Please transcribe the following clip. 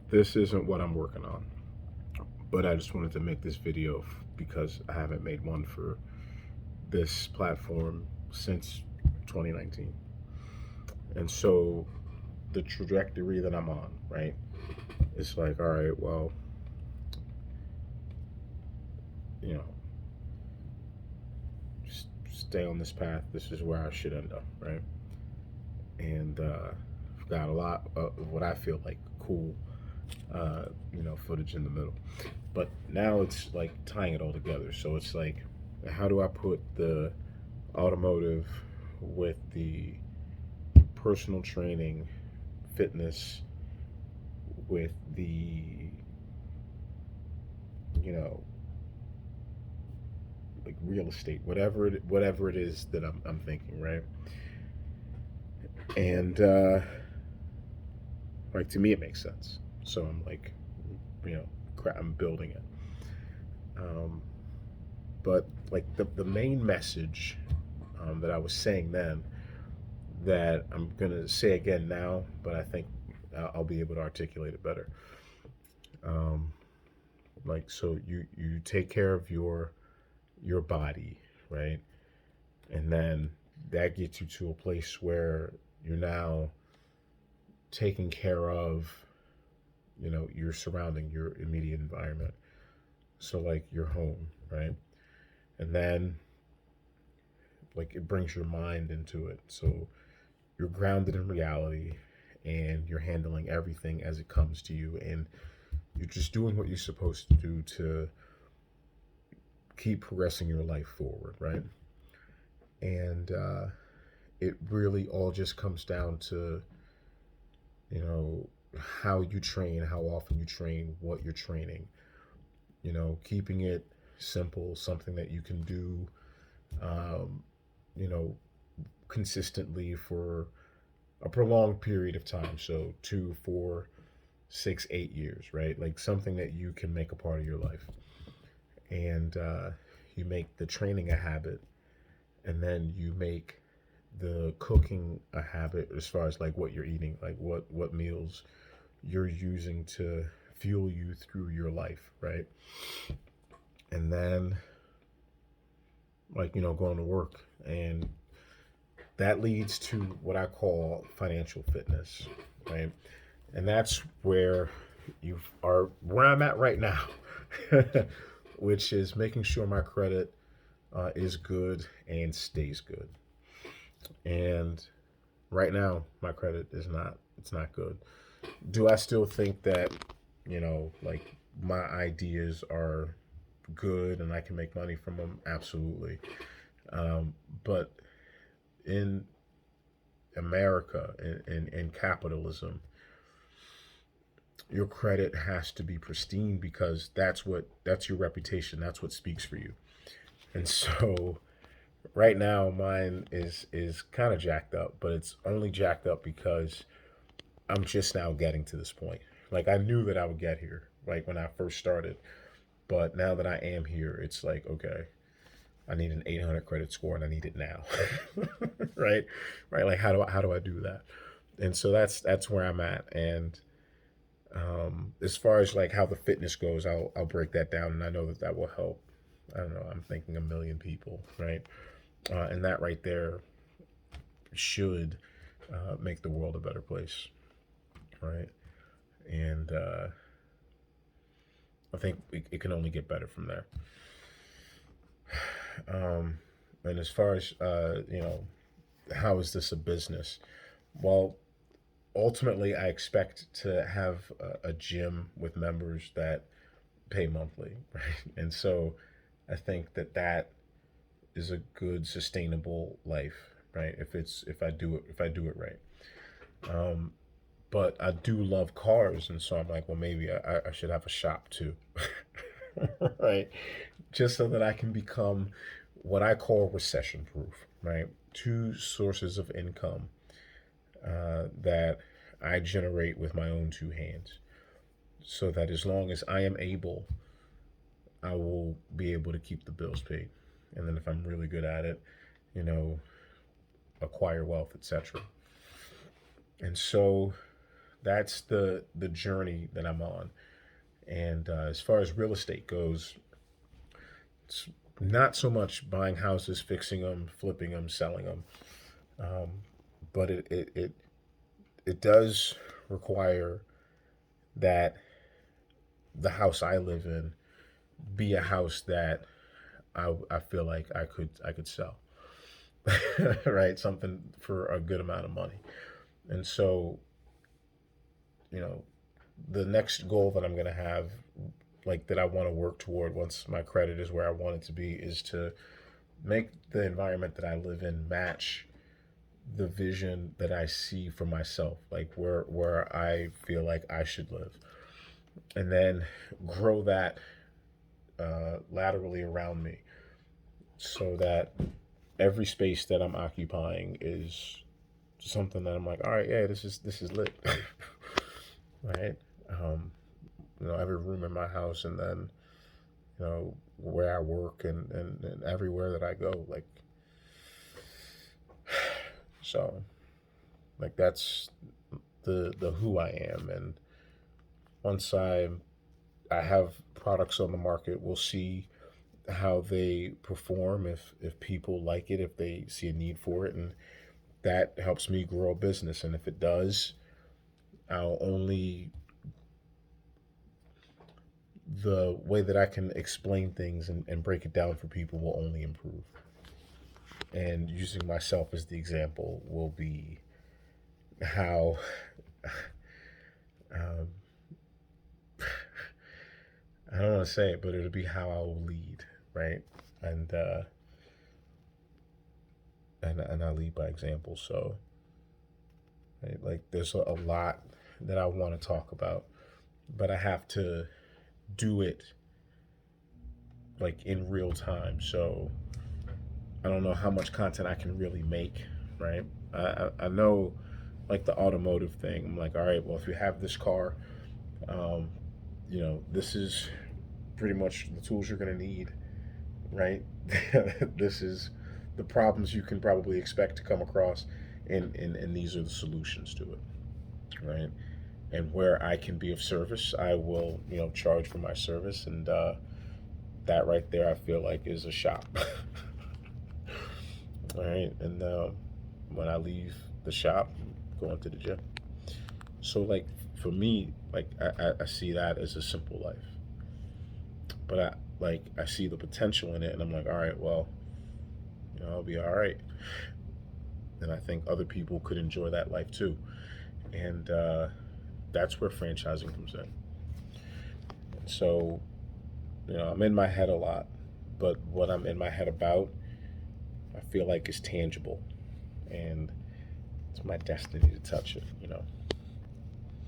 This isn't what I'm working on, but I just wanted to make this video because I haven't made one for this platform since 2019. And so the trajectory that I'm on, right? It's like, all right, well, you know, just stay on this path. This is where I should end up, right? And I've got a lot of what I feel like cool, footage in the middle. But now it's like tying it all together. So it's like, how do I put the automotive with the personal training, fitness, with the, you know, like real estate, whatever it is that I'm thinking, right? And like to me, it makes sense. So I'm like, you know, I'm building it. Um, but like the main message that I was saying then that I'm gonna say again now, but I think I'll be able to articulate it better. Um, like so, you take care of your body, right, and then that gets you to a place where you're now taking care of your surrounding, your immediate environment. So like your home, right, and then like it brings your mind into it. So you're grounded in reality and you're handling everything as it comes to you, and you're just doing what you're supposed to do to keep progressing your life forward, right? And it really all just comes down to, you know, how you train, how often you train, what you're training, keeping it simple, something that you can do, um, you know, consistently for a prolonged period of time. So 2, 4, 6, 8 years, right? Like something that you can make a part of your life. And you make the training a habit, and then you make the cooking a habit as far as like what you're eating, like what meals you're using to fuel you through your life, right? And then like going to work, and that leads to what I call financial fitness, right? And that's where you are, where I'm at right now, which is making sure my credit is good and stays good. And right now, my credit is not. It's not good. Do I still think that like my ideas are good and I can make money from them? Absolutely. But in America, in capitalism, your credit has to be pristine because that's your reputation. That's what speaks for you. And so right now mine is kind of jacked up, but it's only jacked up because I'm just now getting to this point. Like I knew that I would get here, like when I first started, but now that I am here, it's like okay, I need an 800 credit score and I need it now, right? Right? Like how do I do that? And so that's where I'm at. And as far as like how the fitness goes, I'll break that down, and I know that that will help. I don't know. I'm thinking a million people, right? And that right there should make the world a better place, right? And I think it can only get better from there. Um, and as far as how is this a business? Well, ultimately, I expect to have a gym with members that pay monthly, right? And so, I think that that is a good sustainable life, right? If I do it right. Um, but I do love cars, and so I'm like, well, maybe I should have a shop too, right? Just so that I can become what I call recession proof, right? Two sources of income that I generate with my own two hands, so that as long as I am able, I will be able to keep the bills paid. And then if I'm really good at it, you know, acquire wealth, etc. And so that's the journey that I'm on. And as far as real estate goes, it's not so much buying houses, fixing them, flipping them, selling them, um, but it does require that the house I live in be a house that I feel like I could sell, right? Something for a good amount of money. And so, you know, the next goal that I'm going to have, like that I want to work toward once my credit is where I want it to be, is to make the environment that I live in match the vision that I see for myself, like where I feel like I should live, and then grow that laterally around me, so that every space that I'm occupying is something that I'm like, all right, yeah, this is lit, right? Um, every room in my house, and then where I work, and everywhere that I go, like, so, like, that's the who I am. And once I have products on the market, we'll see how they perform, if people like it, if they see a need for it, and that helps me grow a business. And if it does, I'll only the way that I can explain things and break it down for people will only improve. And using myself as the example will be how um, I don't want to say it, but it'll be how I will lead, right? And and I lead by example. So, right, like, there's a lot that I want to talk about, but I have to do it like in real time. So I don't know how much content I can really make, right? I know, like, the automotive thing. I'm like, all right, well, if you have this car, um, this is pretty much the tools you're going to need, right? This is the problems you can probably expect to come across, and these are the solutions to it, right? And where I can be of service, I will, charge for my service, and that right there, I feel like, is a shop. All right, and when I leave the shop, I'm going to the gym. So, like, for me, like, I see that as a simple life, but I see the potential in it, and I'm like, all right, well, I'll be all right, and I think other people could enjoy that life too, and that's where franchising comes in. So, I'm in my head a lot, but what I'm in my head about, I feel like is tangible, and it's my destiny to touch it.